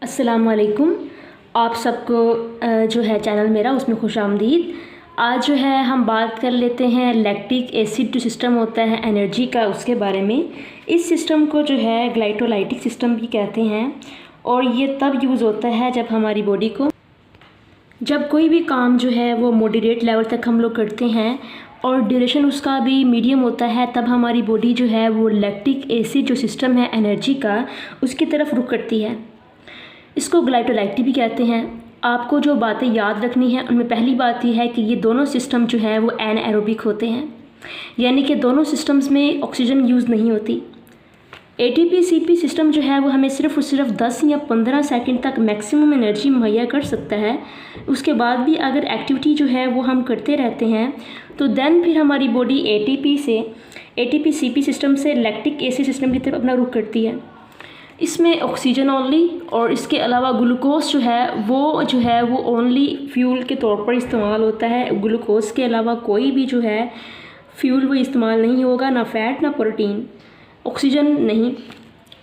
अस्सलामुअलैकुम। आप सबको जो है चैनल मेरा उसमें खुश आमदीद। आज जो है हम बात कर लेते हैं लैक्टिक एसिड जो सिस्टम होता है एनर्जी का, उसके बारे में। इस सिस्टम को जो है ग्लाइकोलाइटिक सिस्टम भी कहते हैं और ये तब यूज़ होता है जब हमारी बॉडी को कोई भी काम जो है वो मॉडरेट लेवल तक हम लोग करते हैं और ड्यूरेशन उसका भी मीडियम होता है, तब हमारी बॉडी जो है वो लैक्टिक एसिड जो सिस्टम है एनर्जी का उसकी तरफ रुख करती है। इसको ग्लाइकोलाइटिक भी कहते हैं। आपको जो बातें याद रखनी है उनमें पहली बात यह है कि ये दोनों सिस्टम जो है वो एनाएरोबिक होते हैं, यानी कि दोनों सिस्टम्स में ऑक्सीजन यूज़ नहीं होती। एटीपी सीपी सिस्टम जो है वो हमें सिर्फ 10 या 15 सेकंड तक मैक्सिमम एनर्जी मुहैया कर सकता है। उसके बाद भी अगर एक्टिविटी जो है वो हम करते रहते हैं तो देन फिर हमारी बॉडी एटीपी सीपी सिस्टम से लैक्टिक एसिड सिस्टम की तरफ अपना रुख करती है। इसमें ऑक्सीजन ओनली और इसके अलावा ग्लूकोज जो है वो ओनली फ्यूल के तौर पर इस्तेमाल होता है। ग्लूकोज के अलावा कोई भी जो है फ्यूल वो इस्तेमाल नहीं होगा, ना फैट ना प्रोटीन, ऑक्सीजन नहीं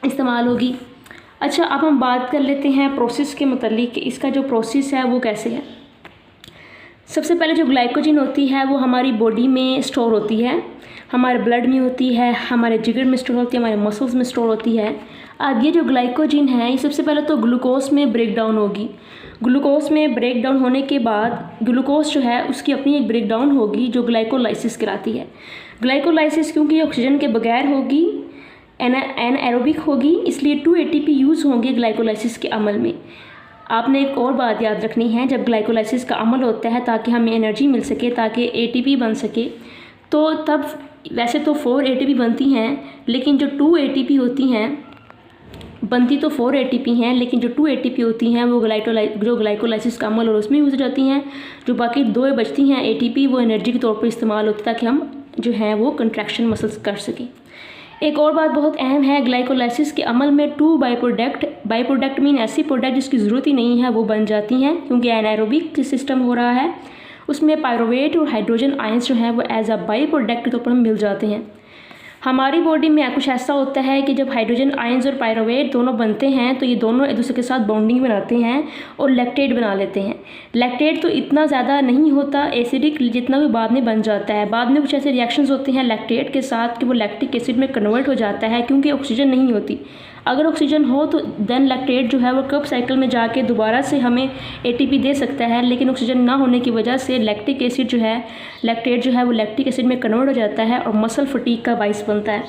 इस्तेमाल होगी। अच्छा, अब हम बात कर लेते हैं प्रोसेस के मतलब कि इसका जो प्रोसेस है वो कैसे है। सबसे पहले जो ग्लाइकोजन होती है वो हमारी बॉडी में स्टोर होती है, हमारे ब्लड में होती है, हमारे जिगर में स्टोर होती है, हमारे मसल्स में स्टोर होती है। अब ये जो ग्लाइकोजन है ये सबसे पहले तो ग्लूकोज में ब्रेक डाउन होगी। ग्लूकोज में ब्रेक डाउन होने के बाद ग्लूकोज जो है उसकी अपनी एक ब्रेक डाउन होगी जो ग्लाइकोलाइसिस कहलाती है। ग्लाइकोलाइसिस क्योंकि ऑक्सीजन के बगैर होगी, एनाएरोबिक होगी, इसलिए 2 ATP यूज़ होंगे ग्लाइकोलाइसिस के अमल में। आपने एक और बात याद रखनी है, जब ग्लाइकोलाइसिस का अमल होता है ताकि हमें एनर्जी मिल सके, ताकि ATP बन सके, तो तब वैसे तो 4 ATP बनती हैं, लेकिन जो 2 ATP होती हैं, बनती तो 4 ATP हैं, लेकिन जो 2 ATP होती हैं वो ग्लाइकोलाइसिस का अमल और उसमें यूज़ हो जाती हैं। जो बाकी 2 बचती हैं ATP वो एनर्जी के तौर पर इस्तेमाल होती है ताकि हम जो है वो कंट्रैक्शन मसल्स कर सकें। एक और बात बहुत अहम है, ग्लाइकोलाइसिस के अमल में 2 बाई प्रोडक्ट ऐसी प्रोडक्ट जिसकी ज़रूरत ही नहीं है वो बन जाती हैं, क्योंकि एनाएरोबिक सिस्टम हो रहा है। उसमें पायरुवेट और हाइड्रोजन आयंस जो हैं वो एज अ बाई प्रोडक्ट के तौर पर हम मिल जाते हैं। हमारी बॉडी में कुछ ऐसा होता है कि जब हाइड्रोजन आयंस और पायरुवेट दोनों बनते हैं तो ये दोनों एक दूसरे के साथ बॉन्डिंग बनाते हैं और लैक्टेट बना लेते हैं। लैक्टेट तो इतना ज़्यादा नहीं होता एसिडिक जितना भी बाद में बन जाता है। बाद में कुछ ऐसे रिएक्शंस होते हैं लैक्टेट के साथ कि वो लैक्टिक एसिड में कन्वर्ट हो जाता है, क्योंकि ऑक्सीजन नहीं होती। अगर ऑक्सीजन हो तो देन लैक्टेट जो है वो कब साइकिल में जाके दोबारा से हमें ATP दे सकता है, लेकिन ऑक्सीजन ना होने की वजह से लैक्टेट जो है वो लैक्टिक एसिड में कन्वर्ट हो जाता है और मसल फटीग का बाइस बनता है।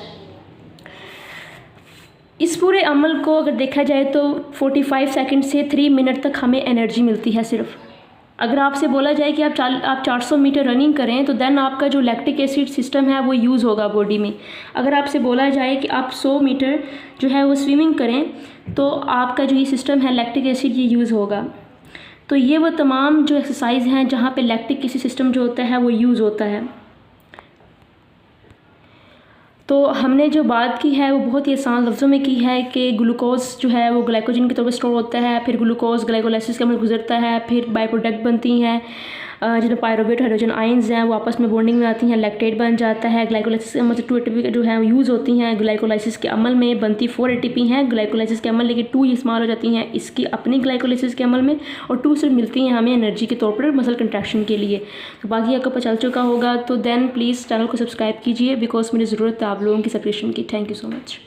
इस पूरे अमल को अगर देखा जाए तो 45 सेकंड से 3 मिनट तक हमें एनर्जी मिलती है सिर्फ। अगर आपसे बोला जाए कि आप 400 मीटर रनिंग करें तो देन आपका जो लैक्टिक एसिड सिस्टम है वो यूज़ होगा बॉडी में। अगर आपसे बोला जाए कि आप 100 मीटर जो है वो स्विमिंग करें तो आपका जो ये सिस्टम है लैक्टिक एसिड ये यूज़ होगा। तो ये वो तमाम जो एक्सरसाइज हैं जहाँ पे लैक्टिक एसिड सिस्टम जो होता है वो यूज़ होता है। तो हमने जो बात की है वो बहुत ही आसान लफ्ज़ों में की है कि ग्लूकोज जो है वो ग्लाइकोजन के तौर पर स्टोर होता है, फिर ग्लूकोज ग्लाइकोलाइसिस के अमल गुजरता है, फिर बाई प्रोडक्ट बनती हैं जिसमें पायरुवेट हाइड्रोजन आयंस हैं वो आपस में बॉन्डिंग में आती हैं, लैक्टेट बन जाता है। ग्लाइकोलाइसिस के अमल से 2 ATP जो है यूज़ होती हैं। ग्लाइकोलाइसिस के अमल में बनती 4 ATP हैं ग्लाइकोलाइसिस के अमल, लेकिन 2 इस्तेमाल हो जाती हैं इसकी अपनी ग्लाइकोलाइसिस के अमल में, और 2 सिर्फ मिलती हैं हमें एनर्जी के तौर पर मसल कंट्रैक्शन के लिए। तो बाकी आपको पता चल चुका होगा, तो देन प्लीज़ चैनल को सब्सक्राइब कीजिए बिकॉज मुझे ज़रूरत है आप लोगों की सब्सक्रिप्शन की। Thank you so much.